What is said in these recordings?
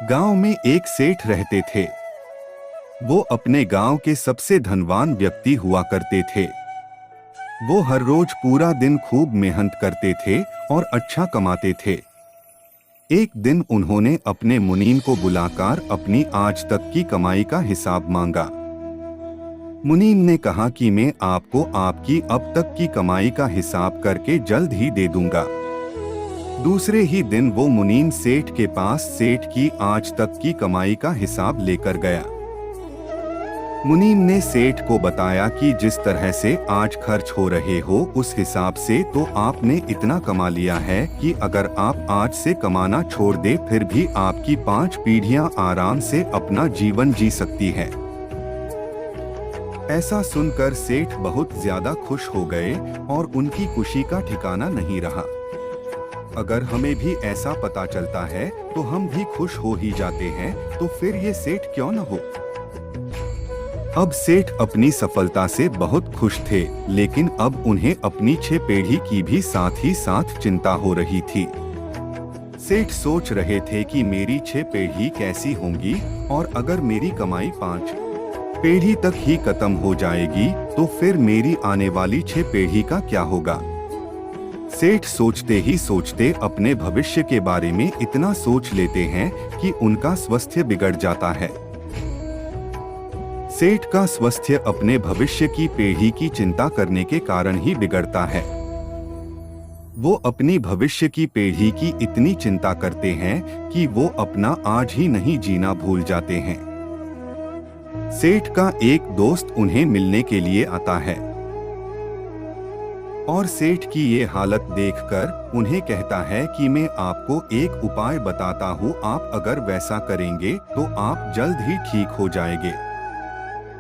गांव में एक सेठ रहते थे। वो अपने गांव के सबसे धनवान व्यक्ति हुआ करते थे। वो हर रोज पूरा दिन खूब मेहनत करते थे और अच्छा कमाते थे। एक दिन उन्होंने अपने मुनीम को बुलाकर अपनी आज तक की कमाई का हिसाब मांगा। मुनीम ने कहा कि मैं आपको आपकी अब तक की कमाई का हिसाब करके जल्द ही दे दूंगा। दूसरे ही दिन वो मुनीम सेठ के पास सेठ की आज तक की कमाई का हिसाब लेकर गया। मुनीम ने सेठ को बताया कि जिस तरह से आज खर्च हो रहे हो उस हिसाब से तो आपने इतना कमा लिया है कि अगर आप आज से कमाना छोड़ दे फिर भी आपकी 5 पीढ़ियां आराम से अपना जीवन जी सकती है। ऐसा सुनकर सेठ बहुत ज्यादा खुश हो गए और उनकी खुशी का ठिकाना नहीं रहा। अगर हमें भी ऐसा पता चलता है तो हम भी खुश हो ही जाते हैं, तो फिर ये सेठ क्यों न हो। अब सेठ अपनी सफलता से बहुत खुश थे, लेकिन अब उन्हें अपनी 6 पीढ़ी की भी साथ ही साथ चिंता हो रही थी। सेठ सोच रहे थे कि मेरी 6 पीढ़ी कैसी होंगी, और अगर मेरी कमाई 5 पीढ़ी तक ही खत्म हो जाएगी तो फिर मेरी आने वाली 6 पीढ़ी का क्या होगा। सेठ सोचते ही सोचते अपने भविष्य के बारे में इतना सोच लेते हैं कि उनका स्वास्थ्य बिगड़ जाता है। सेठ का स्वास्थ्य अपने भविष्य की पीढ़ी की चिंता करने के कारण ही बिगड़ता है। वो अपनी भविष्य की पीढ़ी की इतनी चिंता करते हैं कि वो अपना आज ही नहीं जीना भूल जाते हैं। सेठ का एक दोस्त उन्हें मिलने के लिए आता है और सेठ की ये हालत देखकर उन्हें कहता है कि मैं आपको एक उपाय बताता हूँ, आप अगर वैसा करेंगे तो आप जल्द ही ठीक हो जाएंगे।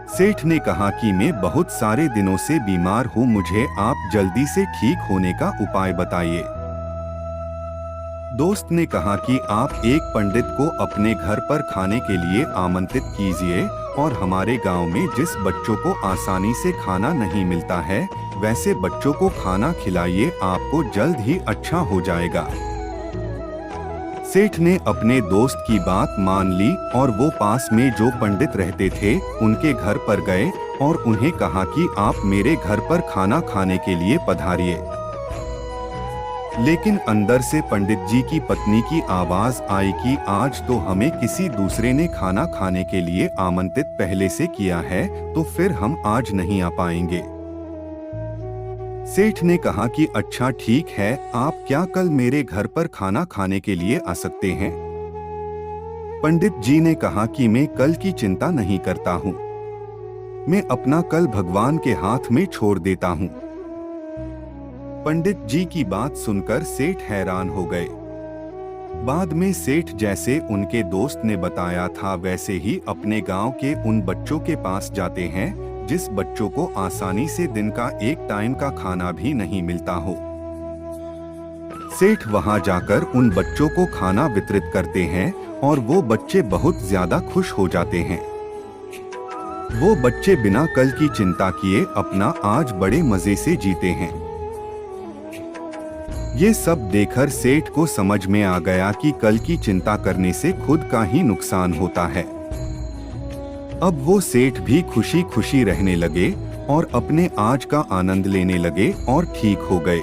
सेठ ने कहा कि मैं बहुत सारे दिनों से बीमार हूँ, मुझे आप जल्दी से ठीक होने का उपाय बताइए। दोस्त ने कहा कि आप एक पंडित को अपने घर पर खाने के लिए आमंत्रित कीजिए और हमारे गांव में जिस बच्चों को आसानी से खाना नहीं मिलता है वैसे बच्चों को खाना खिलाइए, आपको जल्द ही अच्छा हो जाएगा। सेठ ने अपने दोस्त की बात मान ली और वो पास में जो पंडित रहते थे उनके घर पर गए और उन्हें कहा कि आप मेरे घर पर खाना खाने के लिए पधारिए। लेकिन अंदर से पंडित जी की पत्नी की आवाज आई कि आज तो हमें किसी दूसरे ने खाना खाने के लिए आमंत्रित पहले से किया है, तो फिर हम आज नहीं आ पाएंगे। सेठ ने कहा कि अच्छा ठीक है, आप क्या कल मेरे घर पर खाना खाने के लिए आ सकते हैं। पंडित जी ने कहा कि मैं कल की चिंता नहीं करता हूँ, मैं अपना कल भगवान के हाथ में छोड़ देता हूँ। पंडित जी की बात सुनकर सेठ हैरान हो गए। बाद में सेठ जैसे उनके दोस्त ने बताया था वैसे ही अपने गांव के उन बच्चों के पास जाते हैं जिस बच्चों को आसानी से दिन का एक टाइम का खाना भी नहीं मिलता हो। सेठ वहां जाकर उन बच्चों को खाना वितरित करते हैं और वो बच्चे बहुत ज्यादा खुश हो जाते हैं। वो बच्चे बिना कल की चिंता किए अपना आज बड़े मजे से जीते हैं। ये सब देखकर सेठ को समझ में आ गया कि कल की चिंता करने से खुद का ही नुकसान होता है। अब वो सेठ भी खुशी खुशी रहने लगे और अपने आज का आनंद लेने लगे और ठीक हो गए।